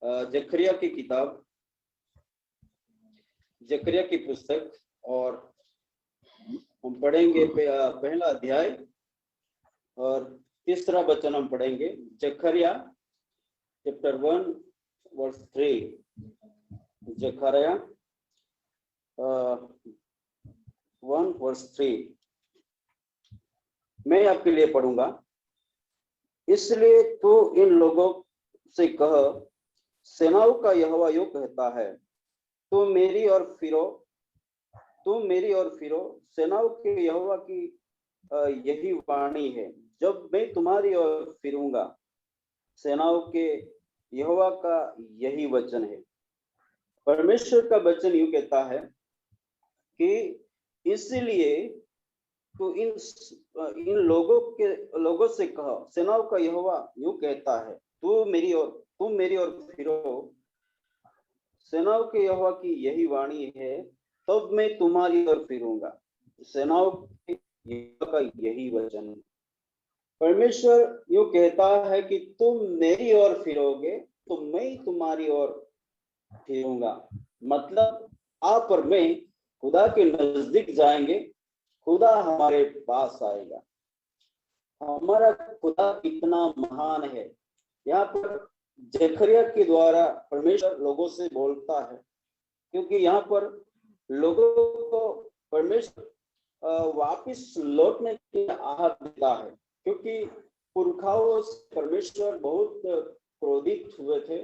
जकरिया की किताब, जकरिया की पुस्तक, और हम पढ़ेंगे पहला अध्याय और तीसरा वचन हम पढ़ेंगे। जकरिया चैप्टर 1 वर्स 3। जकरिया 1 वर्स 3 मैं आपके लिए पढ़ूंगा। इसलिए तू इन लोगों से कह, सेनाओं का यहोवा यूं कहता है, तुम मेरी ओर फिरो, तुम मेरी ओर फिरो, सेनाओं के यहोवा की यही वाणी है, जब मैं तुम्हारी ओर फिरूंगा। सेनाओं के यहोवा का यही वचन है। परमेश्वर का वचन यूं कहता है कि इसलिए तो इन लोगों से कहो, सेनाओं का यहोवा यूं कहता है, तुम मेरी ओर फिरो, सेनाओं के यहोवा की यही वाणी है, तब मैं तुम्हारी ओर फिरूंगा। सेनाओं के यहोवा का यही वचन है। परमेश्वर यूं कहता है कि तुम मेरी ओर फिरोगे तो मैं तुम्हारी ओर फिरूंगा। मतलब आप और मैं खुदा के नजदीक जाएंगे, खुदा हमारे पास आएगा। हमारा खुदा कितना महान है। यहाँ पर जकरिया के द्वारा परमेश्वर लोगों से बोलता है, क्योंकि यहाँ पर लोगों को परमेश्वर वापिस लौटने की आहट देता है, क्योंकि पुरखाओं से परमेश्वर बहुत क्रोधित हुए थे,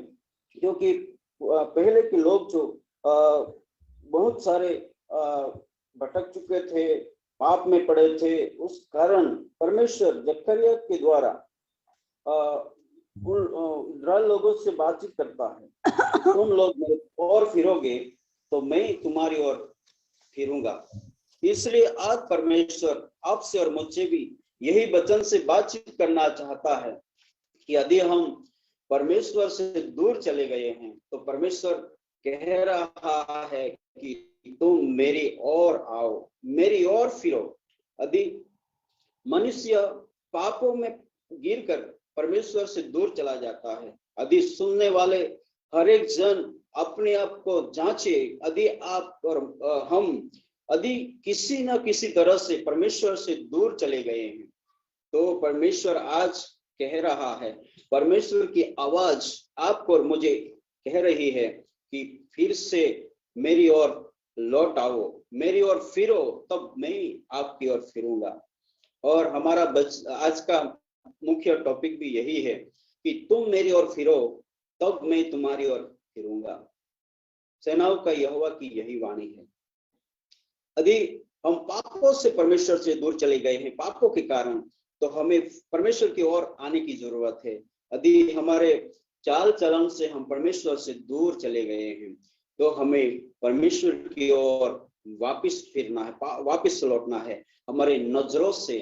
क्योंकि पहले के लोग जो बहुत सारे भटक चुके थे, पाप में पड़े थे, उस कारण परमेश्वर जकरिया के द्वारा उन इस्राएल लोगों से बातचीत करता है, तुम लोग मेरे और फिरोगे तो मैं तुम्हारी ओर फिरूंगा। इसलिए आज परमेश्वर आपसे और मुझसे भी यही वचन से बातचीत करना चाहता है कि यदि हम परमेश्वर से दूर चले गए हैं तो परमेश्वर कह रहा है कि तुम मेरी ओर आओ, मेरी ओर फिरो। यदि मनुष्य पापों में गिरकर परमेश्वर से दूर चला जाता है, यदि सुनने वाले हर एक जन अपने आप को जांचे, यदि आप और हम यदि किसी न किसी तरह से परमेश्वर से दूर चले गए हैं, तो परमेश्वर आज कह रहा है, परमेश्वर की आवाज आपको और मुझे कह रही है कि फिर से मेरी ओर लौट आओ, मेरी ओर फिरो, तब मैं आपकी ओर फिरूंगा। और हमारा आज का मुख्य टॉपिक भी यही है कि तुम मेरी ओर फिरो, तब मैं तुम्हारी ओर फिरूंगा। सेनाओं का यहोवा की यही वाणी है। यदि हम पापों से परमेश्वर से दूर चले गए हैं, पापों के कारण, तो हमें परमेश्वर की ओर आने की जरूरत है। यदि हमारे चाल चलन से हम परमेश्वर से दूर चले गए हैं, तो हमें परमेश्वर की ओर वापस फिरना है, वापस लौटना है। हमारे नजरों से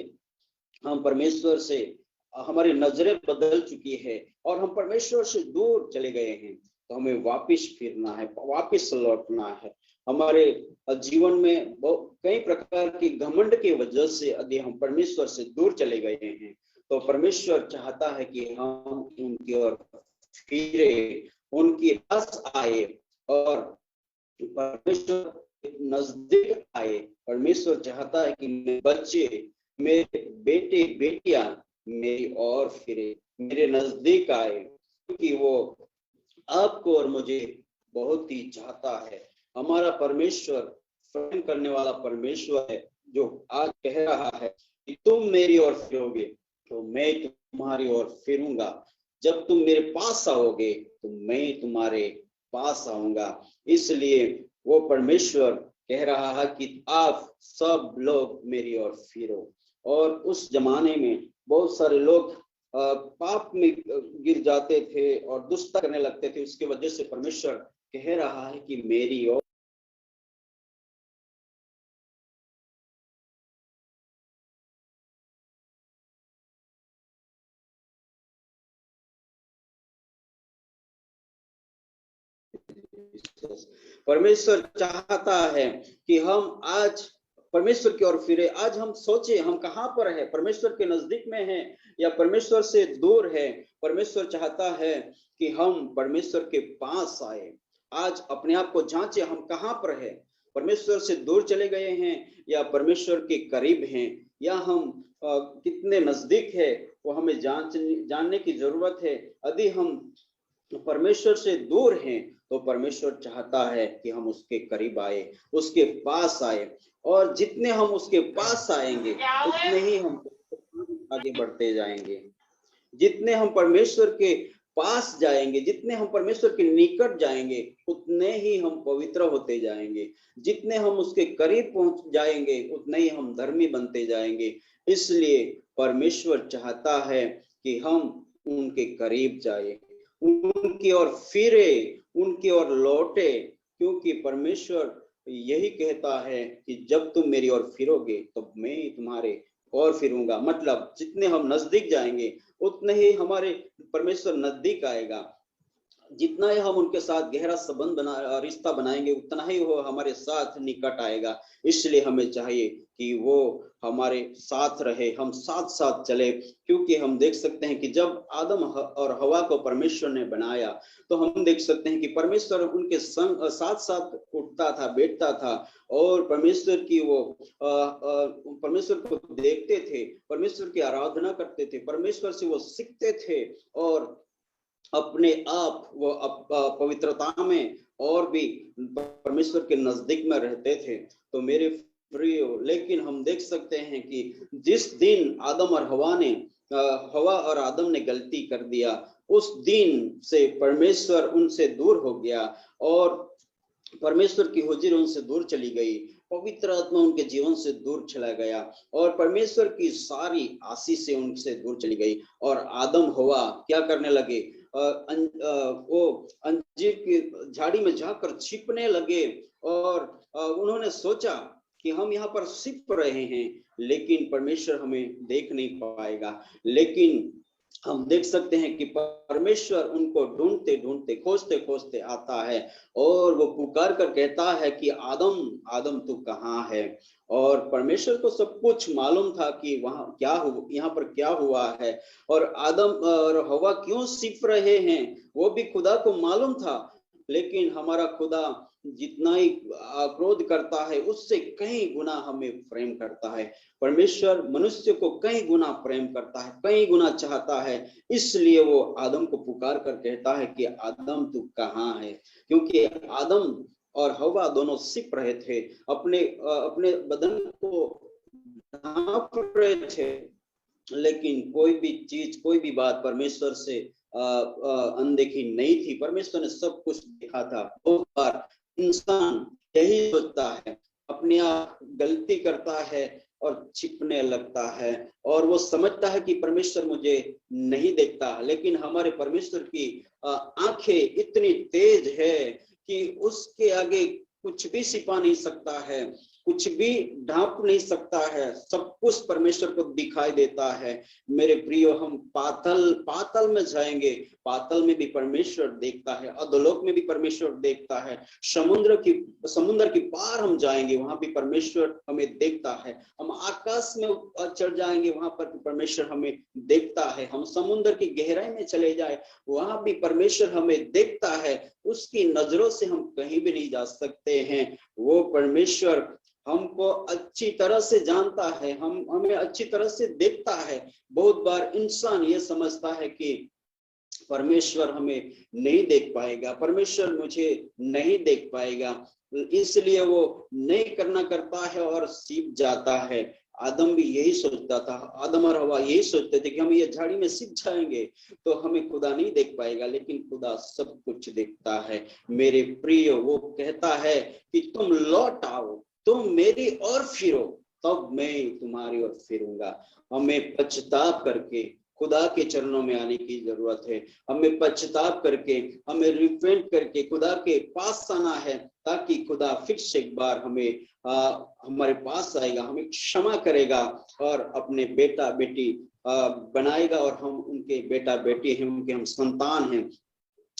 हम परमेश्वर से, हमारी नजरें बदल चुकी है और हम परमेश्वर से दूर चले गए हैं, तो हमें वापस फिरना है, वापस लौटना है। हमारे जीवन में कई प्रकार की घमंड की वजह से यदि हम परमेश्वर से दूर चले गए हैं, तो परमेश्वर चाहता है कि हम उनकी ओर फिरे, उनके पास आए और परमेश्वर नजदीक आए। परमेश्वर चाहता है कि मेरे बच्चे, मेरे बेटे बेटियां मेरी ओर फिरे, मेरे नजदीक आए, क्योंकि वो आपको और मुझे बहुत ही चाहता है। हमारा परमेश्वर प्रेम करने वाला परमेश्वर है, जो आज कह रहा है कि तुम मेरी ओर फिरोगे तो मैं तुम्हारी ओर फिरूंगा। जब तुम मेरे पास आओगे तो मैं तुम्हारे पास आऊंगा। इसलिए वो परमेश्वर कह रहा है कि आप सब लोग मेरी ओर फिरो। और उस जमाने में बहुत सारे लोग पाप में गिर जाते थे और दुष्टता करने लगते थे। उसकी वजह से परमेश्वर कह रहा है कि मेरी ओर परमेश्वर चाहता है कि हम आज परमेश्वर की ओर फिरे। आज हम सोचे हम कहाँ पर है, परमेश्वर के नजदीक में है या परमेश्वर से दूर है। परमेश्वर चाहता है कि हम परमेश्वर के पास आए। आज अपने आप को जांचे, हम कहाँ पर है, परमेश्वर से दूर चले गए हैं या परमेश्वर के करीब हैं, या हम कितने नजदीक है, वो हमें जानने की जरूरत है। यदि हम परमेश्वर से दूर हैं तो परमेश्वर चाहता है कि हम उसके करीब आए, उसके पास आए, और जितने हम उसके पास आएंगे उतने ही हम आगे बढ़ते जाएंगे। जितने हम परमेश्वर के पास जाएंगे, जितने हम परमेश्वर के निकट जाएंगे, उतने ही हम पवित्र होते जाएंगे। जितने हम उसके करीब पहुंच जाएंगे उतने ही हम धर्मी बनते जाएंगे। इसलिए परमेश्वर चाहता है कि हम उनके करीब जाए, उनकी ओर फिरे, उनकी ओर लौटे, क्योंकि परमेश्वर यही कहता है कि जब तुम मेरी ओर फिरोगे तो मैं तुम्हारे और फिरूंगा। मतलब जितने हम नजदीक जाएंगे उतने ही हमारे परमेश्वर नजदीक आएगा। जितना ही हम उनके साथ गहरा संबंध रिश्ता बनाएंगे उतना ही वो हमारे साथ निकट आएगा। इसलिए हमें चाहिए कि वो हमारे साथ रहे, हम साथ साथ चले। क्योंकि हम देख सकते हैं कि जब आदम और हवा को परमेश्वर ने बनाया तो हम देख सकते हैं कि परमेश्वर उनके संग साथ साथ उठता था, बैठता था, और परमेश्वर की वो परमेश्वर को देखते थे, परमेश्वर की आराधना करते थे, परमेश्वर से वो सीखते थे, और अपने आप वो पवित्रता में और भी परमेश्वर के नजदीक में रहते थे। तो मेरे प्रियो, लेकिन हम देख सकते हैं कि जिस दिन आदम और हवा और आदम ने गलती कर दिया, उस दिन से परमेश्वर उनसे दूर हो गया और परमेश्वर की हुजूर उनसे दूर चली गई, पवित्र आत्मा उनके जीवन से दूर चला गया, और परमेश्वर की सारी आशीष से उनसे दूर चली गई। और आदम हवा क्या करने लगे, वो अंजीर की झाड़ी में जाकर छिपने लगे, और उन्होंने सोचा कि हम यहाँ पर छिप रहे हैं लेकिन परमेश्वर हमें देख नहीं पाएगा। लेकिन हम देख सकते हैं कि परमेश्वर उनको ढूंढते ढूंढते, खोजते खोजते आता है, और वो पुकार कर कहता है कि आदम आदम तू कहाँ है। और परमेश्वर को सब कुछ मालूम था कि वहां क्या यहाँ पर क्या हुआ है, और आदम और हवा क्यों छिप रहे हैं वो भी खुदा को मालूम था। लेकिन हमारा खुदा जितना ही क्रोध करता है उससे कई गुना हमें प्रेम करता है। परमेश्वर मनुष्य को कई गुना प्रेम करता है, कई गुना चाहता है। इसलिए वो आदम को पुकार कर कहता है कि आदम तू कहाँ है, क्योंकि आदम और हवा दोनों छिप रहे थे, अपने अपने बदन को ढांप रहे थे, लेकिन कोई भी चीज, कोई भी बात परमेश्वर से अनदेखी नहीं थी। परमेश्वर ने सब कुछ देखा था। बहुत बार इंसान यही सोचता है, अपने आप गलती करता है और छिपने लगता है, और वो समझता है कि परमेश्वर मुझे नहीं देखता। लेकिन हमारे परमेश्वर की आंखें इतनी तेज है कि उसके आगे कुछ भी छिपा नहीं सकता है, कुछ भी ढांप नहीं सकता है, सब कुछ परमेश्वर को दिखाई देता है। मेरे प्रियो, हम पाताल में जाएंगे, पाताल में भी परमेश्वर देखता है, अधोलोक में भी परमेश्वर देखता है, समुद्र की पार हम जाएंगे, वहां भी परमेश्वर हमें देखता है। हम आकाश में चढ़ जाएंगे, वहां पर परमेश्वर हमें देखता है। हम समुद्र की गहराई में चले जाए, वहां भी परमेश्वर हमें देखता है। उसकी नजरों से हम कहीं भी नहीं जा सकते हैं। वो परमेश्वर हमको अच्छी तरह से जानता है, हमें अच्छी तरह से देखता है। बहुत बार इंसान ये समझता है कि परमेश्वर हमें नहीं देख पाएगा, परमेश्वर मुझे नहीं देख पाएगा, इसलिए वो नहीं करना करता है और सीप जाता है। आदम भी यही सोचता था, आदम और हवा यही सोचते थे कि हम ये झाड़ी में सीप जाएंगे तो हमें खुदा नहीं देख पाएगा, लेकिन खुदा सब कुछ देखता है। मेरे प्रिय, वो कहता है कि तुम लौट आओ, तुम मेरी ओर फिरो, तब मैं तुम्हारी ओर फिरूंगा। हमें पश्चाताप करके खुदा के चरणों में आने की जरूरत है। हमें पश्चाताप करके, हमें रिपेंट करके खुदा के पास आना है, ताकि खुदा फिर से एक बार हमें हमारे पास आएगा, हमें क्षमा करेगा और अपने बेटा बेटी बनाएगा, और हम उनके बेटा बेटी हैं, उनके हम संतान हैं।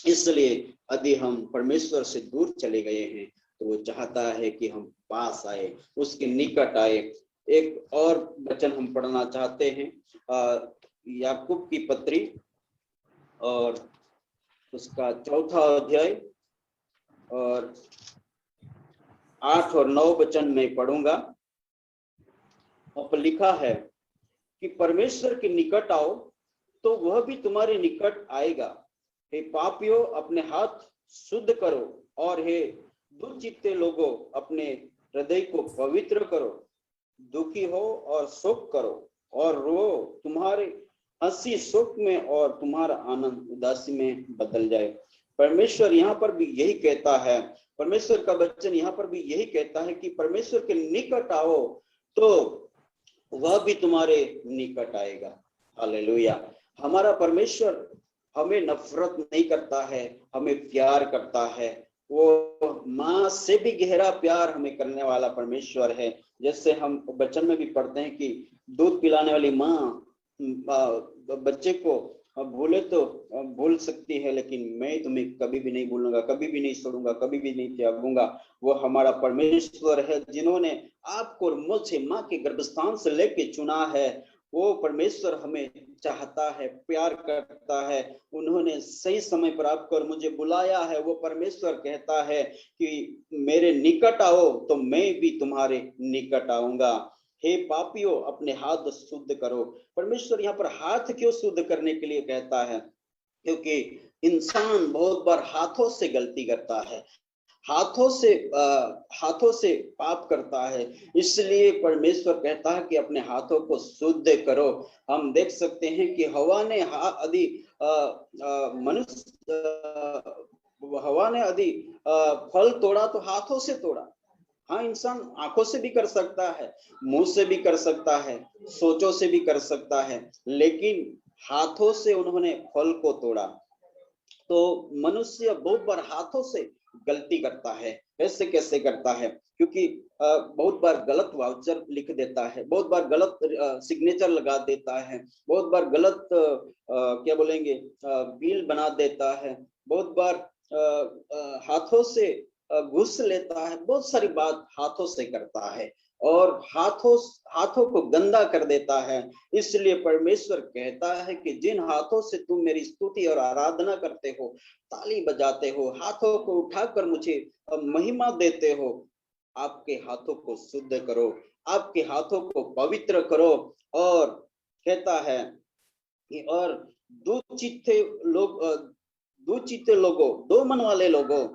इसलिए यदि हम परमेश्वर से दूर चले गए हैं, तो वो चाहता है कि हम पास आए, उसके निकट आए। एक और वचन हम पढ़ना चाहते हैं, याकूब की पत्री और उसका 4था अध्याय और 8 और 9 वचन में पढ़ूंगा। अब लिखा है कि परमेश्वर के निकट आओ तो वह भी तुम्हारे निकट आएगा। हे पापियों, अपने हाथ शुद्ध करो, और हे दुचित्ते लोगों, अपने हृदय को पवित्र करो। दुखी हो और शोक करो और रो, तुम्हारे हंसी शोक में और तुम्हारा आनंद उदासी में बदल जाए। परमेश्वर यहाँ पर भी यही कहता है, परमेश्वर का वचन यहाँ पर भी यही कहता है कि परमेश्वर के निकट आओ तो वह भी तुम्हारे निकट आएगा। हालेलुया। हमारा परमेश्वर हमें नफरत नहीं करता है, हमें प्यार करता है। वो माँ से भी गहरा प्यार हमें करने वाला परमेश्वर है। जैसे हम वचन में भी पढ़ते हैं कि दूध पिलाने वाली माँ बच्चे को भूले तो भूल सकती है, लेकिन मैं तुम्हें कभी भी नहीं भूलूंगा, कभी भी नहीं छोड़ूंगा, कभी भी नहीं त्यागूंगा। वो हमारा परमेश्वर है, जिन्होंने आपको मुझे माँ के गर्भस्थान से लेके चुना है। वो परमेश्वर हमें चाहता है, प्यार करता है। उन्होंने सही समय पर आपको और मुझे बुलाया है। वो परमेश्वर कहता है कि मेरे निकट आओ तो मैं भी तुम्हारे निकट आऊंगा। हे पापियों, अपने हाथ शुद्ध करो। परमेश्वर यहाँ पर हाथ क्यों शुद्ध करने के लिए कहता है? क्योंकि इंसान बहुत बार हाथों से गलती करता है, हाथों से पाप करता है। इसलिए परमेश्वर कहता है कि अपने हाथों को शुद्ध करो। हम देख सकते हैं कि हवा ने फल तोड़ा तो हाथों से तोड़ा। हाँ, इंसान आंखों से भी कर सकता है, मुंह से भी कर सकता है, सोचों से भी कर सकता है, लेकिन हाथों से उन्होंने फल को तोड़ा। तो मनुष्य बहुत बार हाथों से गलती करता है। ऐसे कैसे करता है? क्योंकि बहुत बार गलत वाउचर लिख देता है, बहुत बार गलत सिग्नेचर लगा देता है, बहुत बार गलत क्या बोलेंगे बिल बना देता है, बहुत बार हाथों से घुस लेता है। बहुत सारी बात हाथों से करता है और हाथों को गंदा कर देता है। इसलिए परमेश्वर कहता है कि जिन हाथों से तुम मेरी स्तुति और आराधना करते हो, ताली बजाते हो, हाथों को उठाकर मुझे महिमा देते हो, आपके हाथों को शुद्ध करो, आपके हाथों को पवित्र करो। और कहता है कि और दुचित्ते लोगों, दो मन वाले लोगों,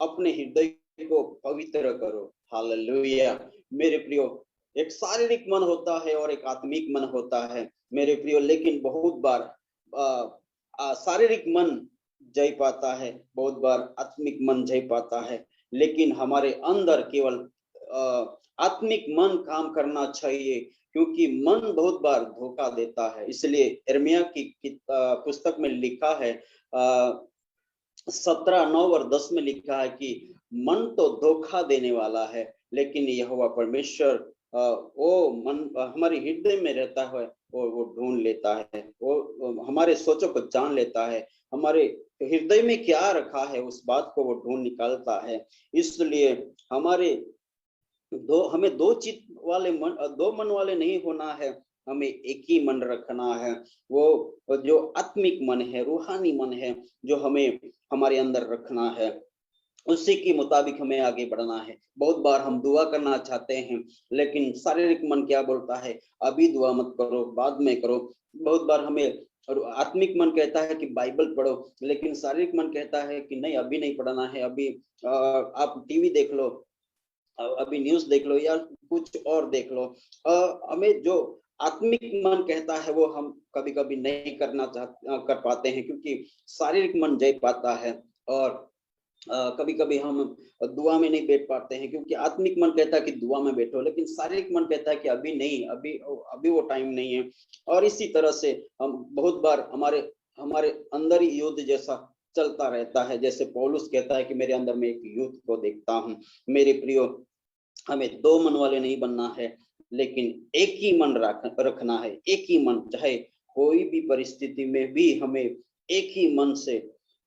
अपने हृदय को पवित्र करो। हालेलुया। मेरे प्रियो, एक शारीरिक मन होता है और एक आत्मिक मन होता है मेरे प्रियो। लेकिन बहुत बार शारीरिक मन जय पाता है, बहुत बार आत्मिक मन जय पाता है। लेकिन हमारे अंदर केवल आत्मिक मन काम करना चाहिए, क्योंकि मन बहुत बार धोखा देता है। इसलिए यिर्मयाह की पुस्तक में लिखा है 17, 9 और 10 में लिखा है कि मन तो धोखा देने वाला है, लेकिन यहोवा परमेश्वर वो मन हमारे हृदय में रहता है और वो ढूंढ लेता है, वो हमारे सोचों को जान लेता है, हमारे हृदय में क्या रखा है उस बात को वो ढूंढ निकालता है। इसलिए हमें दो मन वाले नहीं होना है, हमें एक ही मन रखना है। वो जो आत्मिक मन है, रूहानी मन है, जो हमें हमारे अंदर रखना है, उसी के मुताबिक हमें आगे बढ़ना है। बहुत बार हम दुआ करना चाहते हैं, लेकिन शारीरिक मन क्या बोलता है? अभी दुआ मत करो, बाद में करो। बहुत बार हमें आत्मिक मन कहता है कि बाइबल पढ़ो, लेकिन शारीरिक मन कहता है कि नहीं, अभी नहीं पढ़ना है, अभी आप टीवी देख लो, अभी न्यूज देख लो या कुछ और देख लो। हमें जो आत्मिक मन कहता है वो हम कभी कभी नहीं कर पाते हैं, क्योंकि शारीरिक मन जय पाता है। और कभी कभी हम दुआ में नहीं बैठ पाते हैं, क्योंकि आत्मिक मन कहता है कि दुआ में बैठो, लेकिन शारीरिक मन कहता है कि अभी नहीं, अभी वो टाइम नहीं है। और इसी तरह से हम बहुत बार हमारे अंदर ही युद्ध जैसा चलता रहता है। जैसे पौलुस कहता है कि मेरे अंदर में एक युद्ध को देखता हूँ। मेरे प्रियो, हमें दो मन वाले नहीं बनना है, लेकिन एक ही मन रखना है, एक ही मन। चाहे कोई भी परिस्थिति में भी हमें एक ही मन से,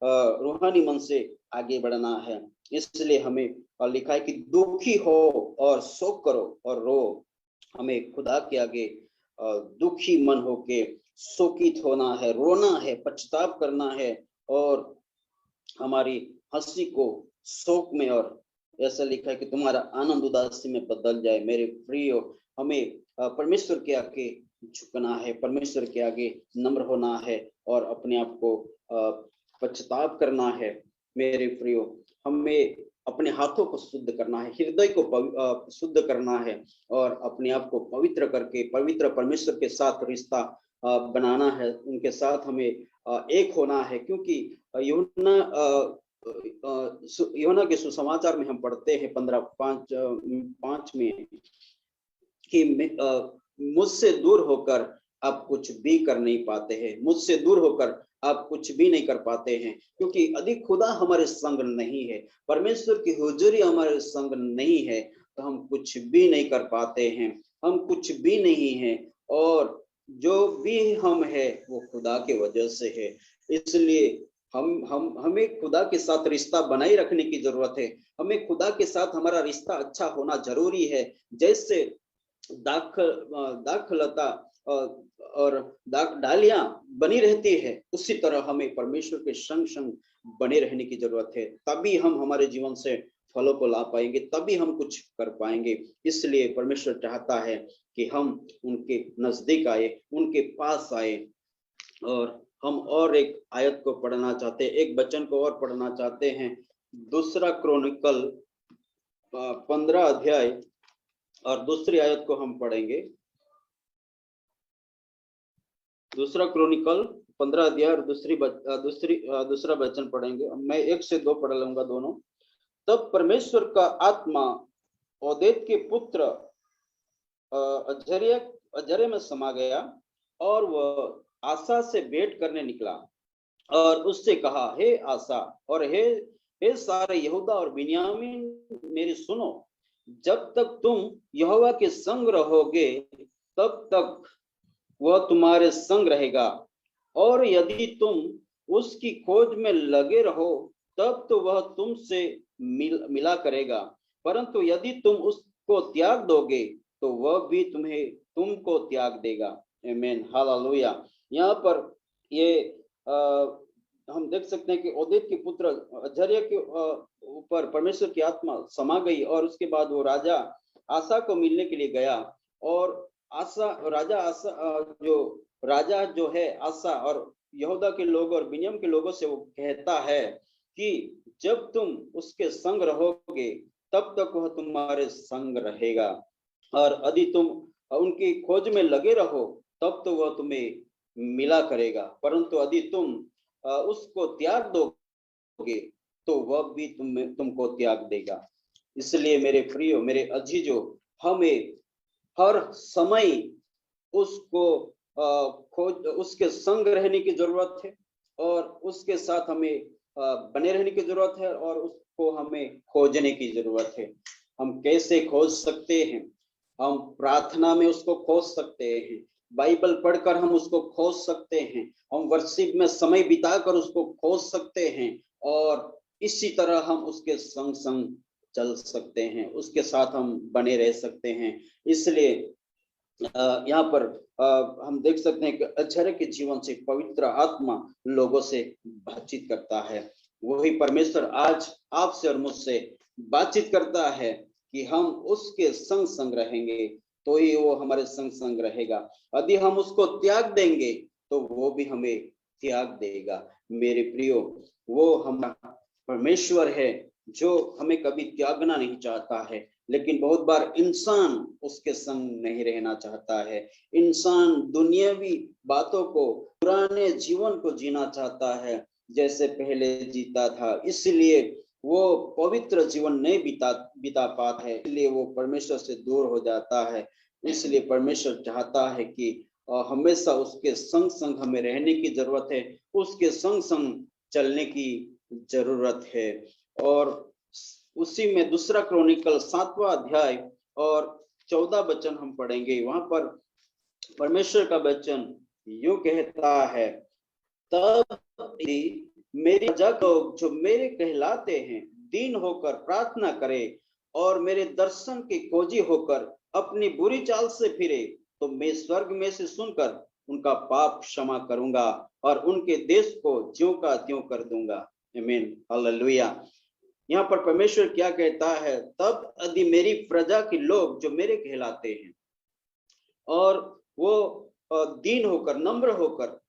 रूहानी मन से आगे बढ़ना है। इसलिए हमें लिखा है कि दुखी हो और शोक करो और रो। हमें खुदा के आगे दुखी मन होके शोकित होना है, रोना है, पश्चाताप करना है और हमारी हंसी को शोक में, और ऐसा लिखा है कि तुम्हारा आनंद उदासी में बदल जाए। मेरे प्रियो, हमें परमेश्वर के आगे झुकना है, परमेश्वर के आगे नम्र होना है और अपने आप को पश्चाताप करना है। मेरे प्रियो, हमें अपने हाथों को शुद्ध करना है, हृदय को शुद्ध करना है और अपने आप को पवित्र करके पवित्र परमेश्वर के साथ रिश्ता बनाना है, उनके साथ हमें एक होना है। क्योंकि यूहन्ना के सुसमाचार में हम पढ़ते हैं 15:5 में कि मुझसे दूर होकर आप कुछ भी कर नहीं पाते हैं, मुझसे दूर होकर आप कुछ भी नहीं कर पाते हैं, क्योंकि यदि खुदा हमारे संग नहीं है, परमेश्वर की हुजूरी हमारे संग नहीं है, तो हम कुछ भी नहीं कर पाते हैं, हम कुछ भी नहीं हैं। और जो भी हम है वो खुदा के वजह से है। इसलिए हमें खुदा के साथ रिश्ता बनाए रखने की जरूरत है। हमें खुदा के साथ हमारा रिश्ता अच्छा होना जरूरी है। जैसे दाखलता और डालियां बनी रहती है, उसी तरह हमें परमेश्वर के संग संग बने रहने की जरूरत है। तभी हम हमारे जीवन से फलों को ला पाएंगे, तभी हम कुछ कर पाएंगे। इसलिए परमेश्वर चाहता है कि हम उनके नजदीक आए, उनके पास आए। और हम और एक आयत को पढ़ना चाहते हैं, एक वचन को और पढ़ना चाहते हैं। दूसरा क्रॉनिकल 15 अध्याय और दूसरी आयत को हम पढ़ेंगे। दूसरा क्रॉनिकल 15 अध्याय और दूसरा वचन पढ़ेंगे। मैं 1 से 2 पढ़ लूंगा दोनों। तब परमेश्वर का आत्मा ओदेद के पुत्र अजर्या में समा गया और वह आसा से भेंट करने निकला और उससे कहा, हे आसा और हे सारे यहूदा और बिन्यामीन, मेरी सुनो। जब तक तुम यहोवा के संग रहोगे तब तक वह तुम्हारे संग रहेगा, और यदि तुम उसकी खोज में लगे रहो तब तो वह तुमसे मिला करेगा। परंतु यदि तुम उसको त्याग दोगे तो वह भी तुमको त्याग देगा। आमीन, हालेलुया। यहाँ पर ये हम देख सकते हैं कि ओदेद के पुत्र अजर्या के ऊपर परमेश्वर की आत्मा समा गई और उसके बाद वो राजा आसा को मिलने के लिए गया। और राजा जो है आसा और यहूदा के लोग और बिन्यामीन के लोगों से वो कहता है कि जब तुम उसके संग रहोगे तब तक वह तुम्हारे संग रहेगा, और यदि तुम उनकी खोज में लगे रहो तब तो वह तुम्हें मिला करेगा। परंतु यदि तुम उसको त्याग दोगे तो वह भी तुमको त्याग देगा। इसलिए मेरे प्रियो, मेरे अजीजों, हमें हर समय उसको उसके संग रहने की जरूरत है और उसके साथ हमें बने रहने की जरूरत है और उसको हमें खोजने की जरूरत है। हम कैसे खोज सकते हैं? हम प्रार्थना में उसको खोज सकते हैं, बाइबल पढ़कर हम उसको खोज सकते हैं, हम वर्शिप में समय बिताकर उसको खोज सकते हैं, और इसी तरह हम उसके संग संग चल सकते हैं, उसके साथ हम बने रह सकते हैं। इसलिए यहाँ पर हम देख सकते हैं कि अजर्या के जीवन से पवित्र आत्मा लोगों से बातचीत करता है। वही परमेश्वर आज आपसे और मुझसे बातचीत करता है कि हम उसके संग संग रहेंगे तो ही वो हमारे संग संग रहेगा। यदि हम उसको त्याग देंगे तो वो भी हमें त्याग देगा। मेरे प्रियो, वो हमारा परमेश्वर है जो हमें कभी त्यागना नहीं चाहता है, लेकिन बहुत बार इंसान उसके संग नहीं रहना चाहता है। इंसान दुनियावी बातों को, पुराने जीवन को जीना चाहता है जैसे पहले जीता था, इसलिए वो पवित्र जीवन नहीं बिता पाता है, इसलिए वो परमेश्वर से दूर हो जाता है। इसलिए परमेश्वर चाहता है कि हमेशा उसके संग संग हमें रहने की जरूरत है, उसके संग संग चलने की जरूरत है। और उसी में दूसरा क्रॉनिकल 7वां अध्याय और 14 वचन हम पढ़ेंगे। वहां पर परमेश्वर का वचन यूं कहता है, तब मेरी प्रजा को जो मेरे कहलाते हैं दीन होकर प्रार्थना करे और मेरे दर्शन के खोजी होकर अपनी बुरी चाल से फिरे, तो मैं स्वर्ग में से सुनकर उनका पाप क्षमा करूंगा और उनके देश को ज्यों का त्यों कर दूंगा। आमीन, हालेलुया। यहाँ पर परमेश्वर क्या कहता है, तब यदि मेरी प्रजा के लोग जो मेरे कहलाते हैं और वो दीन होकर नम्र होकर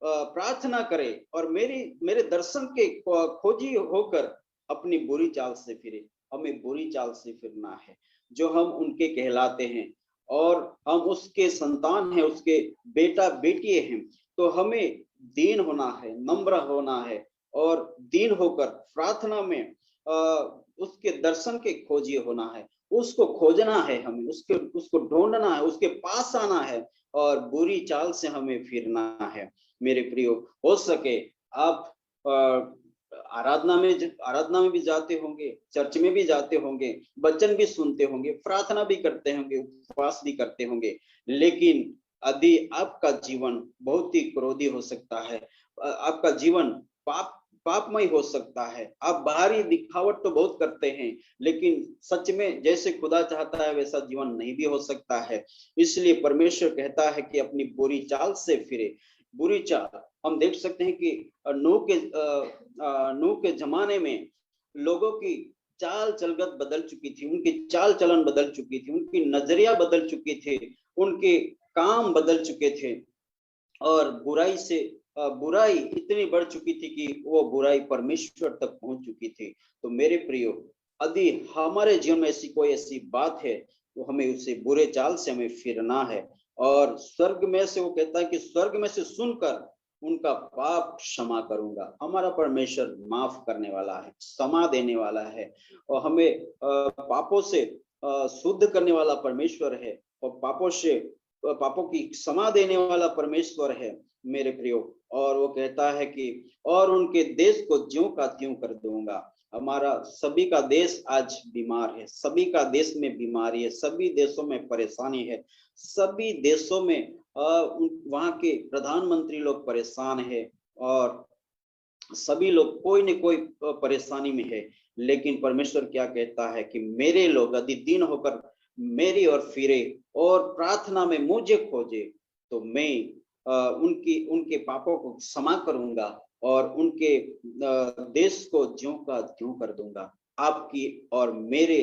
प्रार्थना करे और मेरे दर्शन के खोजी होकर अपनी बुरी चाल से फिरे। हमें बुरी चाल से फिरना है, जो हम उनके कहलाते हैं और हम उसके संतान हैं, उसके बेटा बेटी हैं, तो हमें दीन होना है, नम्र होना है और दीन होकर प्रार्थना में उसके दर्शन के खोजी होना है, उसको खोजना है, हमें उसको ढूंढना है, उसके पास आना है और बुरी चाल से हमें फिरना है। मेरे प्रियो, हो सके आप आराधना में भी जाते होंगे, चर्च में भी जाते होंगे, वचन भी सुनते होंगे, प्रार्थना भी करते होंगे, उपवास भी करते होंगे, लेकिन यदि आपका जीवन बहुत ही क्रोधी हो सकता है, आपका जीवन पापमय हो सकता है, आप बाहरी दिखावट तो बहुत करते हैं, लेकिन सच में जैसे खुदा चाहता है वैसा जीवन नहीं भी हो सकता है। इसलिए परमेश्वर कहता है कि अपनी बुरी चाल से फिरे। बुरी चाल हम देख सकते हैं कि नूह के जमाने में लोगों की चाल चलगत बदल चुकी थी, उनकी चाल चलन बदल चुकी थी, उनकी नजरिया बदल चुकी थी, उनके काम बदल चुके थे और बुराई इतनी बढ़ चुकी थी कि वो बुराई परमेश्वर तक पहुंच चुकी थी। तो मेरे प्रियो, यदि हमारे जीवन में ऐसी बात है तो हमें उससे बुरे चाल से हमें फिरना है और स्वर्ग में से, वो कहता है कि स्वर्ग में से सुनकर उनका पाप क्षमा करूंगा। हमारा परमेश्वर माफ करने वाला है, क्षमा देने वाला है और हमें पापों से शुद्ध करने वाला परमेश्वर है और पापों की क्षमा देने वाला परमेश्वर है मेरे प्रियो। और वो कहता है कि और उनके देश को ज्यों का त्यों कर दूंगा। हमारा सभी का देश आज बीमार है, सभी का देश में बीमारी है, सभी देशों में परेशानी है, सभी देशों में वहां के प्रधानमंत्री लोग परेशान है और सभी लोग कोई न कोई परेशानी में है। लेकिन परमेश्वर क्या कहता है कि मेरे लोग यदि दीन होकर मेरी ओर फिरे और प्रार्थना में मुझे खोजे, तो मैं उनके पापों को क्षमा करूंगा और उनके देश को ज्यों का त्यों कर दूंगा। आपकी और मेरे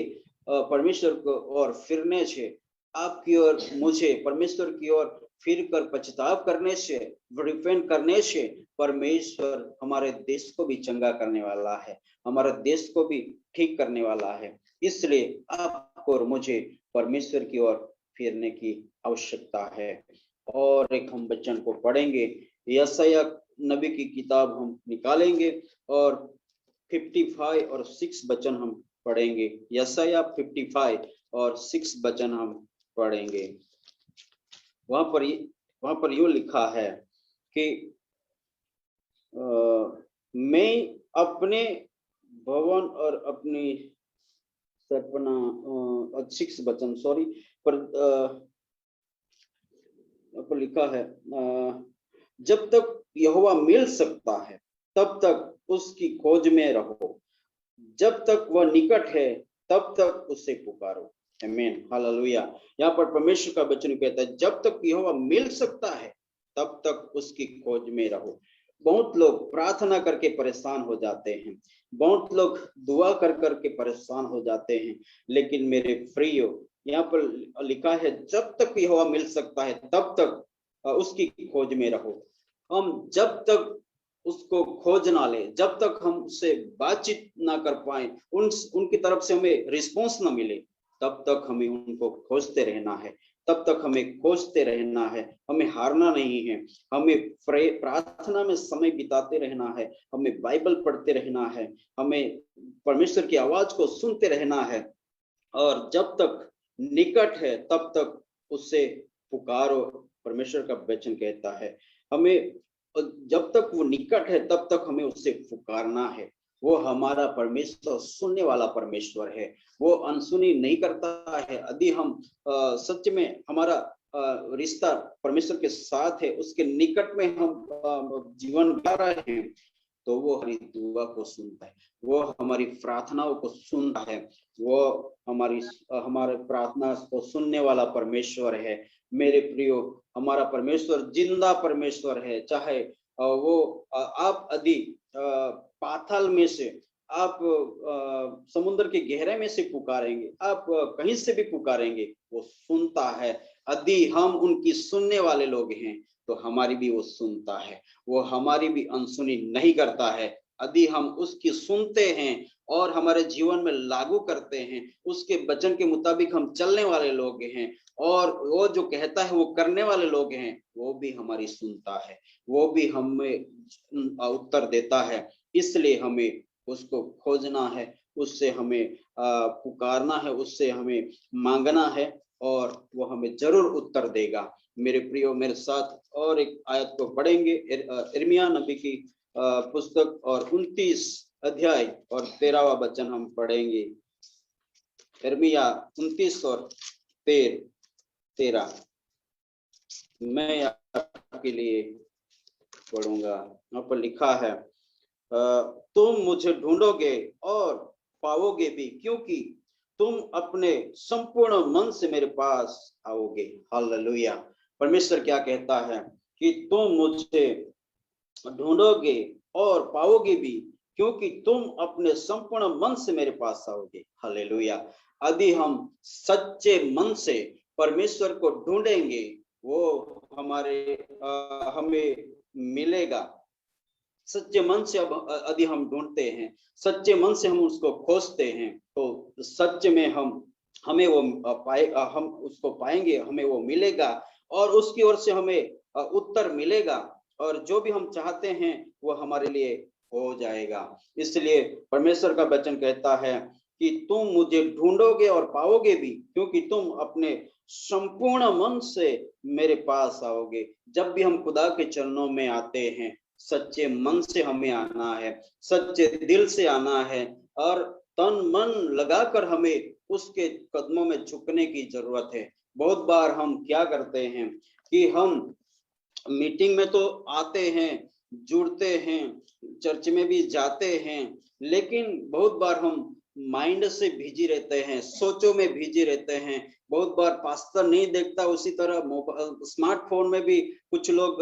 परमेश्वर को और फिरने से, आपकी और मुझे परमेश्वर की ओर फिर कर पछताव करने से, रिपेंट करने से परमेश्वर हमारे देश को भी चंगा करने वाला है, हमारे देश को भी ठीक करने वाला है। इसलिए आपको और मुझे परमेश्वर की ओर फिरने की आवश्यकता है। और एक हम वचन को पढ़ेंगे, यशायाह नबी की किताब हम निकालेंगे और 55 और 6 वचन हम पढ़ेंगे। यशायाह 55 और 6 वचन हम पढ़ेंगे। वहां पर यूं लिखा है कि मैं अपने भवन और अपनी सपना 6 वचन पर लिखा है, जब तक यहोवा मिल सकता है तब तक उसकी खोज में रहो, जब तक वह निकट है तब तक उसे पुकारो। आमीन, हालेलुया। यहाँ पर परमेश्वर का वचन कहता है जब तक यहोवा मिल सकता है तब तक उसकी खोज में रहो। बहुत लोग प्रार्थना करके परेशान हो जाते हैं, बहुत लोग दुआ कर करके परेशान हो जाते हैं, लेकिन मेरे प्रियो, यहाँ पर लिखा है जब तक यहोवा मिल सकता है तब तक उसकी खोज में रहो। हम जब तक उसको खोज ना ले, जब तक हम उससे बातचीत ना कर पाए, उनकी तरफ से हमें रिस्पॉन्स ना मिले, तब तक हमें उनको खोजते रहना है, तब तक हमें खोजते रहना है। हमें हारना नहीं है, हमें प्रार्थना में समय बिताते रहना है, हमें बाइबल पढ़ते रहना है, हमें परमेश्वर की आवाज को सुनते रहना है और जब तक निकट है तब तक उससे पुकारो। परमेश्वर का वचन कहता है हमें जब तक वो निकट है तब तक हमें उससे पुकारना है। वो हमारा परमेश्वर सुनने वाला परमेश्वर है, वो अनसुनी नहीं करता है। यदि हम सच में हमारा रिश्ता परमेश्वर के साथ है, उसके निकट में हम जीवन बिता रहे हैं, तो वो हमारी दुआ को सुनता है, वो हमारी प्रार्थनाओं को सुनता है, वो हमारे प्रार्थना को सुनने वाला परमेश्वर है। मेरे प्रियो, हमारा परमेश्वर जिंदा परमेश्वर है। चाहे आप यदि पाताल में से, आप समुद्र के गहरे में से पुकारेंगे, आप कहीं से भी पुकारेंगे, वो सुनता है। यदि हम उनकी सुनने वाले लोग हैं तो हमारी भी वो सुनता है, वो हमारी भी अनसुनी नहीं करता है। यदि हम उसकी सुनते हैं और हमारे जीवन में लागू करते हैं, उसके वचन के मुताबिक हम चलने वाले लोग हैं, और वो जो कहता है वो करने वाले लोग हैं, वो भी हमारी सुनता है, वो भी हमें उत्तर देता है। इसलिए हमें उसको खोजना है, उससे हमें पुकारना है, उससे हमें मांगना है, और वो हमें जरूर उत्तर देगा। मेरे प्रियो, मेरे साथ और एक आयत को पढ़ेंगे, यिर्मयाह नबी की पुस्तक और 29 अध्याय और 13वां वचन हम पढ़ेंगे। यिर्मयाह 29 और 13 मैं आपके लिए पढ़ूंगा। यहाँ पर लिखा है, तुम मुझे ढूंढोगे और पाओगे भी, क्योंकि तुम अपने संपूर्ण मन से मेरे पास आओगे। हालेलुया। परमेश्वर क्या कहता है कि तुम मुझे ढूंढोगे और पाओगे भी, क्योंकि तुम अपने संपूर्ण मन से मेरे पास आओगे। हालेलुया। यदि हम सच्चे मन से परमेश्वर को ढूंढेंगे, वो हमें मिलेगा। सच्चे मन से अब यदि हम ढूंढते हैं, सच्चे मन से हम उसको खोजते हैं, तो सच में हमें वो हम उसको पाएंगे, हमें वो मिलेगा, और उसकी ओर से हमें उत्तर मिलेगा, और जो भी हम चाहते हैं वो हमारे लिए हो जाएगा। इसलिए परमेश्वर का वचन कहता है कि तुम मुझे ढूंढोगे और पाओगे भी, क्योंकि तुम अपने संपूर्ण मन से मेरे पास आओगे। जब भी हम खुदा के चरणों में आते हैं, सच्चे मन से हमें आना है, सच्चे दिल से आना है, और तन मन लगाकर हमें उसके कदमों में झुकने की जरूरत है। बहुत बार हम क्या करते हैं कि हम मीटिंग में तो आते हैं, जुड़ते हैं, चर्च में भी जाते हैं, लेकिन बहुत बार हम माइंड से बिजी रहते हैं, सोचों में बिजी रहते हैं। बहुत बार पास्टर नहीं देखता, उसी तरह स्मार्टफोन में भी कुछ लोग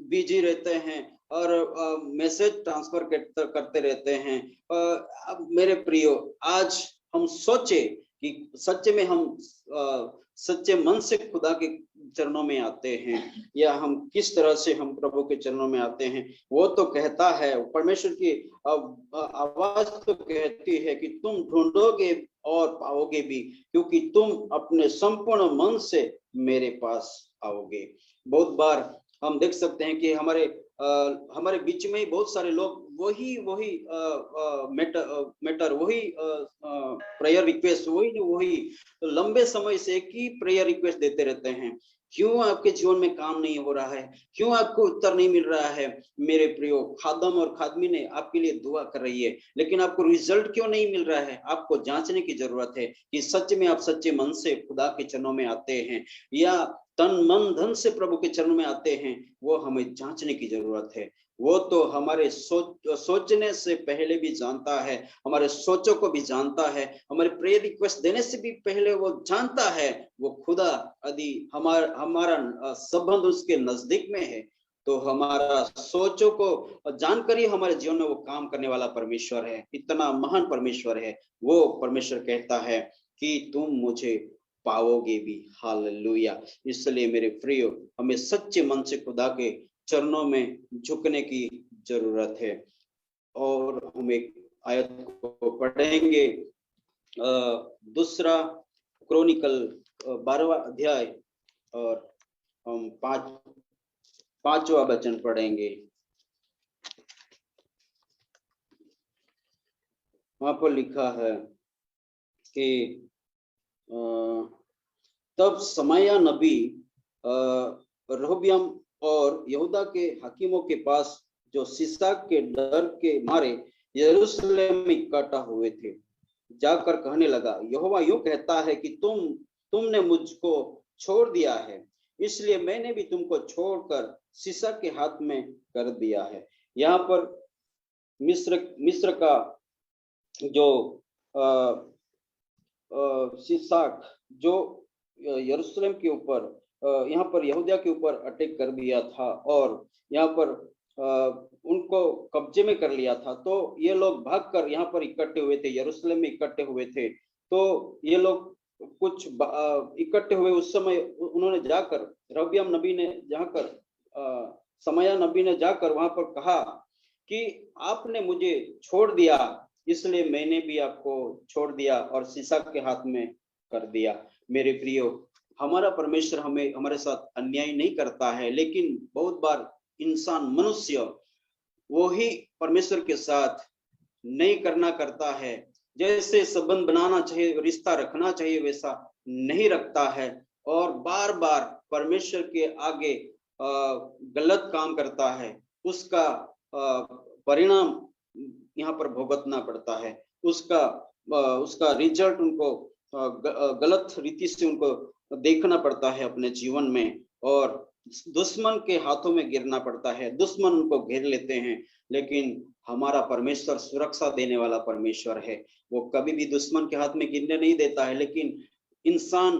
बिजी रहते हैं और मैसेज ट्रांसफर करते रहते हैं। अब मेरे प्रियो, आज हम सोचे कि सच्चे में हम सच्चे मन से खुदा के चरणों में आते हैं, या हम किस तरह से हम प्रभु के चरणों में आते हैं। वो तो कहता है, परमेश्वर की आवाज तो कहती है कि तुम ढूंढोगे और पाओगे भी, क्योंकि तुम अपने संपूर्ण मन से मेरे पास आओगे। बहुत बार हम देख सकते हैं कि हमारे बीच में ही बहुत सारे लोग वही मैटर वही प्रेयर रिक्वेस्ट वही लंबे समय से एक ही प्रेयर रिक्वेस्ट देते रहते हैं। क्यों आपके जीवन में काम नहीं हो रहा है? क्यों आपको उत्तर नहीं मिल रहा है? मेरे प्रियो, खादम और खादमी ने आपके लिए दुआ कर रही है, लेकिन आपको रिजल्ट क्यों नहीं मिल रहा है? आपको जांचने की जरूरत है कि सच में आप सच्चे मन से खुदा के चरणों में आते हैं, या तन मन धन से प्रभु के चरणों में आते हैं। वो हमें जांचने की जरूरत है। वो तो हमारे सोचने से पहले भी जानता है, हमारे सोचों को भी जानता है, हमारे प्रेयर रिक्वेस्ट देने से भी पहले वो जानता है। वो खुदा यदि हमारा संबंध उसके नजदीक में है, तो हमारा सोचों को जानकर ही हमारे जीवन में वो काम करने वाला परमेश्वर है। इतना महान परमेश्वर है। वो परमेश्वर कहता है कि तुम मुझे पाओगे भी। हालेलुया। इसलिए मेरे प्रियो, हमें सच्चे मन से खुदा के चरणों में झुकने की जरूरत है। और हम एक आयत को पढ़ेंगे, दूसरा क्रॉनिकल 12वां अध्याय, और हम पांचवा वचन पढ़ेंगे। वहां पर लिखा है कि तब शमैया नबी रहब्याम और यहूदा के हकीमों के पास, जो सीसाक के डर के मारे यरूशलेम में इकट्ठा हुए थे, जाकर कहने लगा, यहोवा यूं कहता है कि तुमने मुझको छोड़ दिया है, इसलिए मैंने भी तुमको छोड़कर सीसाक के हाथ में कर दिया है। यहाँ पर मिस्र का जो सीसाक जो यरूशलेम के ऊपर यहाँ पर यहूदिया के ऊपर अटैक कर दिया था और यहाँ पर उनको कब्जे में कर लिया था। तो ये लोग भागकर यहाँ पर इकट्ठे हुए थे, यरूशलेम में इकट्ठे हुए थे। तो ये लोग कुछ इकट्ठे हुए उस समय उन्होंने जाकर रबियम नबी ने जाकर समया नबी ने जाकर वहां पर कहा कि आपने मुझे छोड़ दिया, इसलिए मैंने भी आपको छोड़ दिया और सीसाक के हाथ में कर दिया। मेरे प्रियो, हमारा परमेश्वर हमारे साथ अन्याय नहीं करता है, लेकिन बहुत बार इंसान मनुष्य वो ही परमेश्वर के साथ नहीं करना करता है। जैसे संबंध बनाना चाहिए, रिश्ता रखना चाहिए, वैसा नहीं रखता है और बार बार परमेश्वर के आगे गलत काम करता है। उसका परिणाम यहाँ पर भुगतना पड़ता है। उसका रिजल्ट उनको गलत रीति से उनको देखना पड़ता है अपने जीवन में और दुश्मन के हाथों में गिरना पड़ता है। दुश्मन उनको घेर लेते हैं, लेकिन हमारा परमेश्वर सुरक्षा देने वाला परमेश्वर है। वो कभी भी दुश्मन के हाथ में गिरने नहीं देता है। लेकिन इंसान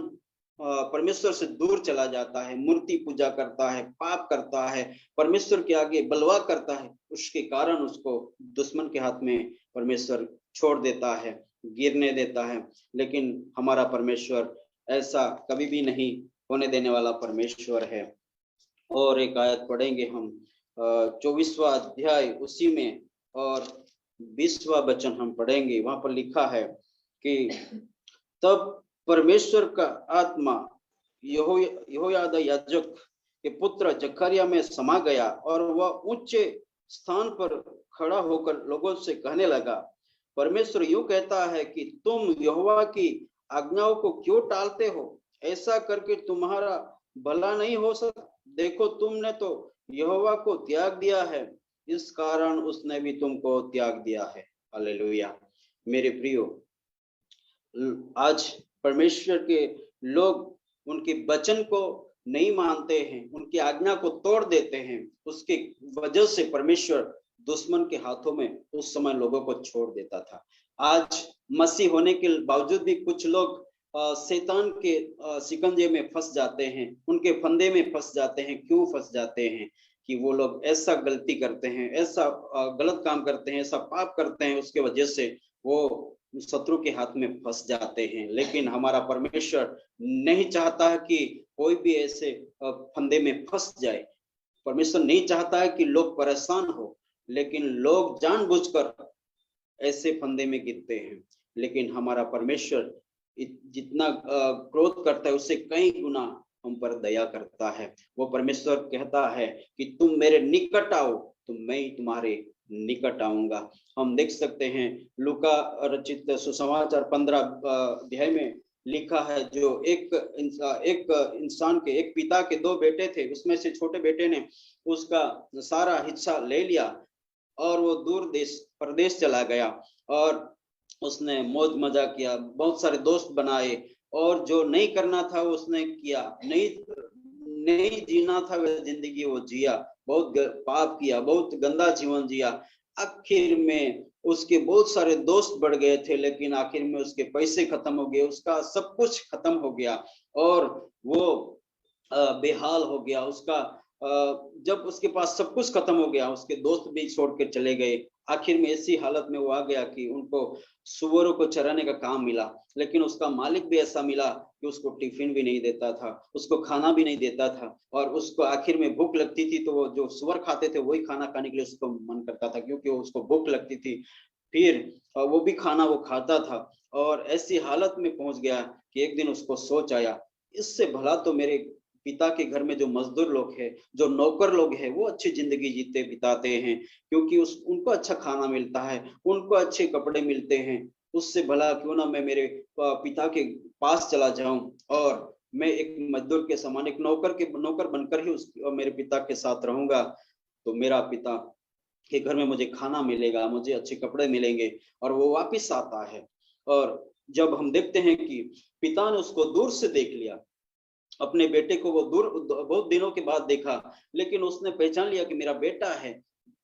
परमेश्वर से दूर चला जाता है, मूर्ति पूजा करता है, पाप करता है, परमेश्वर के आगे बलवा करता है, उसके कारण उसको दुश्मन के हाथ में परमेश्वर छोड़ देता है, गिरने देता है। लेकिन हमारा परमेश्वर ऐसा कभी भी नहीं होने देने वाला परमेश्वर है। और एक आयत पढ़ेंगे हम 24वां अध्याय उसी में और 20वां वचन हम पढ़ेंगे। वहां पर लिखा है कि तब परमेश्वर का आत्मा यहोयादा याजक के पुत्र जकरिया में समा गया और वह ऊंचे स्थान पर खड़ा होकर लोगों से कहने लगा, परमेश्वर यूं कहता है कि तुम यहोवा की आज्ञाओं को क्यों टालते हो? ऐसा करके तुम्हारा भला नहीं हो सकता। देखो, तुमने तो यहोवा को त्याग दिया है, इस कारण उसने भी तुमको त्याग दिया है। हालेलुया। मेरे प्रियो, आज परमेश्वर के लोग उनके वचन को नहीं मानते हैं, उनकी आज्ञा को तोड़ देते हैं। उसके वजह से परमेश्वर दुश्मन के हाथों में उस समय लोगों को छोड़ देता था। आज मसीह होने के बावजूद भी कुछ लोग शैतान के शिकंजे में फंस जाते हैं, उनके फंदे में फंस जाते हैं। क्यों फंस जाते हैं? कि वो लोग ऐसा गलती करते हैं, ऐसा गलत काम करते हैं, ऐसा पाप करते हैं, उसके वजह से वो शत्रु के हाथ में फंस जाते हैं। लेकिन हमारा परमेश्वर नहीं चाहता है कि कोई भी ऐसे फंदे में फंस जाए। परमेश्वर नहीं चाहता है कि लोग परेशान हो, लेकिन लोग जानबूझकर ऐसे फंदे में गिरते हैं। लेकिन हमारा परमेश्वर जितना क्रोध करता है उससे कई गुना हम पर दया करता है। वो परमेश्वर कहता है कि तुम मेरे निकट आओ तो मैं तुम्हारे निकट आऊंगा। हम देख सकते हैं लूका रचित सुसमाचार 15 अध्याय में लिखा है, जो एक इंसान के, एक पिता के 2 बेटे थे, उसमें से छोटे बेटे ने उसका सारा हिस्सा ले लिया और वो दूर देश प्रदेश चला गया और उसने मौज मजा किया, बहुत सारे दोस्त बनाए और जो नहीं करना था उसने किया, नहीं जीना था वह जिंदगी वो जिया, बहुत पाप किया, बहुत गंदा जीवन जिया। आखिर में उसके बहुत सारे दोस्त बढ़ गए थे, लेकिन आखिर में उसके पैसे खत्म हो गए, उसका सब कुछ खत्म हो गया और वो बेहाल हो गया। उसका जब उसके पास सब कुछ खत्म हो गया, उसके दोस्त भी छोड़ के चले गए। आखिर में ऐसी हालत में वो आ गया कि उनको सुअरों को चराने का काम मिला, लेकिन उसका मालिक भी ऐसा मिला कि उसको टिफिन भी नहीं देता था, उसको खाना भी नहीं देता था और उसको आखिर में भूख लगती थी तो वो जो सुअर खाते थे वही खाना खाने के लिए उसको मन करता था, क्योंकि उसको भूख लगती थी। फिर वो भी खाना वो खाता था और ऐसी हालत में पहुंच गया कि एक दिन उसको सोच आया, इससे भला तो मेरे पिता के घर में जो मजदूर लोग हैं, जो नौकर लोग हैं, वो अच्छी जिंदगी जीते बिताते हैं, क्योंकि उनको अच्छा खाना मिलता है, उनको अच्छे कपड़े मिलते हैं। उससे भला क्यों ना मैं मेरे पिता के पास चला जाऊं और मैं एक मजदूर के समान, एक नौकर बनकर ही मेरे पिता के साथ रहूंगा, तो मेरा पिता के घर में मुझे खाना मिलेगा, मुझे अच्छे कपड़े मिलेंगे। और वो वापिस आता है और जब हम देखते हैं कि पिता ने उसको दूर से देख लिया, अपने बेटे को वो दूर बहुत दिनों के बाद देखा, लेकिन उसने पहचान लिया कि मेरा बेटा है।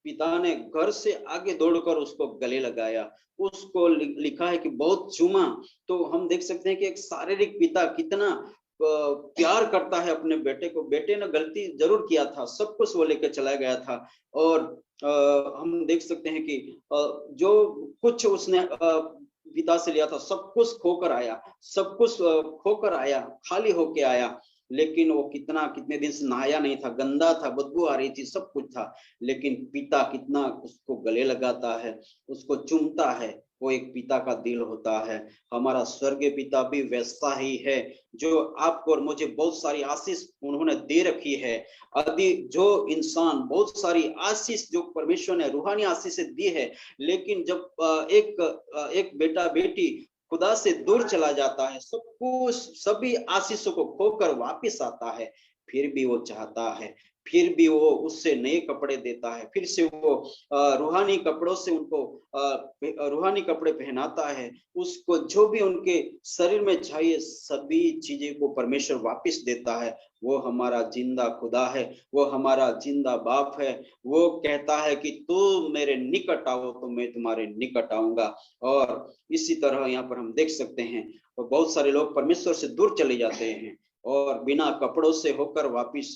पिता ने घर से आगे दौड़कर उसको गले लगाया, उसको लिखा है कि बहुत चूमा। तो हम देख सकते हैं कि एक शारीरिक पिता कितना प्यार करता है अपने बेटे को। बेटे ने गलती जरूर किया था, सब कुछ वो लेकर चला गया था, और हम देख सकते हैं कि जो कुछ उसने पिता से लिया था सब कुछ खोकर आया, सब कुछ खोकर आया, खाली होके आया। लेकिन वो कितने दिन से नहाया नहीं था, गंदा था, बदबू आ रही थी, सब कुछ था। लेकिन पिता कितना उसको गले लगाता है, उसको चूमता है। वो एक पिता का दिल होता है। हमारा स्वर्गीय पिता भी वैसा ही है, जो आपको और मुझे बहुत सारी आशीष उन्होंने दे रखी है। यदि जो इंसान बहुत सारी आशीष जो परमेश्वर ने रूहानी आशीष दी है, लेकिन जब एक बेटा बेटी खुदा से दूर चला जाता है, सब कुछ सभी आशीषों को खोकर वापस आता है, फिर भी वो चाहता है, फिर भी वो उससे नए कपड़े देता है, फिर से वो रूहानी कपड़ों से उनको रूहानी कपड़े पहनाता है। उसको जो भी उनके शरीर में चाहिए सभी चीजें को परमेश्वर वापस देता है। वो हमारा जिंदा खुदा है, वो हमारा जिंदा बाप है। वो कहता है कि तू मेरे निकट आओ तो मैं तुम्हारे निकट आऊंगा। और इसी तरह यहाँ पर हम देख सकते हैं बहुत सारे लोग परमेश्वर से दूर चले जाते हैं और बिना कपड़ों से होकर वापिस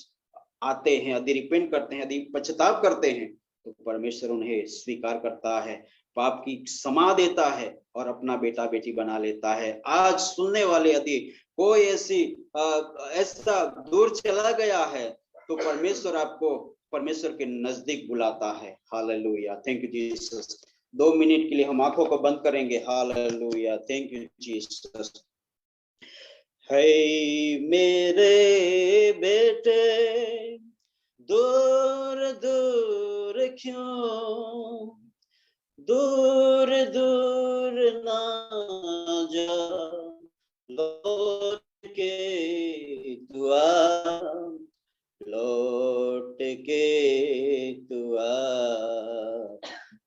आते हैं। यदि रिपेंट करते हैं, यदि पश्चाताप करते हैं, तो परमेश्वर उन्हें स्वीकार करता है, पाप की क्षमा देता है और अपना बेटा बेटी बना लेता है। आज सुनने वाले यदि कोई ऐसा दूर चला गया है, तो परमेश्वर आपको परमेश्वर के नजदीक बुलाता है। Hallelujah, thank you Jesus. 2 minute के लिए हम आंखों को बंद करेंगे। Hallelujah, thank you Jesus. हे मेरे बेटे दूर दूर क्यों, दूर दूर ना जा, लौट के तू आ, लौट के तू आ,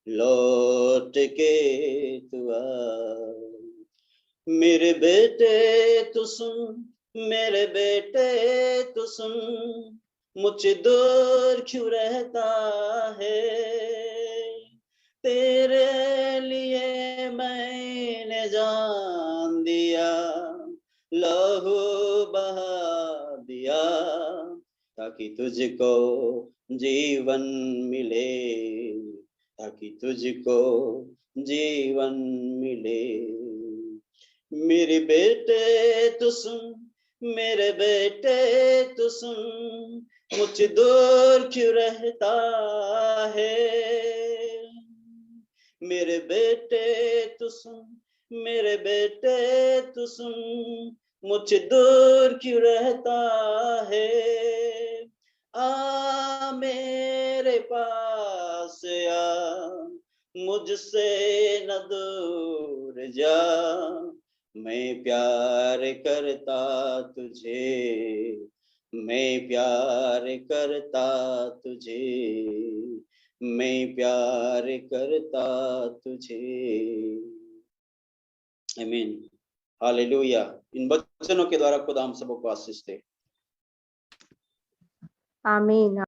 लौट के तू आ। मेरे बेटे तू सुन, मेरे बेटे तू सुन, मुझे दूर क्यों रहता है। तेरे लिए मैंने जान दिया, लहू बहा दिया, ताकि तुझको जीवन मिले, ताकि तुझको जीवन मिले। मेरे बेटे तू सुन, मेरे बेटे तू सुन, मुझे दूर क्यों रहता है। मेरे बेटे तू सुन, मेरे बेटे तू सुन, मुझे दूर क्यों रहता है। आ मेरे पास आ, मुझसे न दूर जा, मैं प्यार करता तुझे, मैं प्यार करता तुझे, मैं प्यार करता तुझे। आमीन, हालेलुया। इन वचनों के द्वारा खुदा हम सबको आशीष दे। आमीन।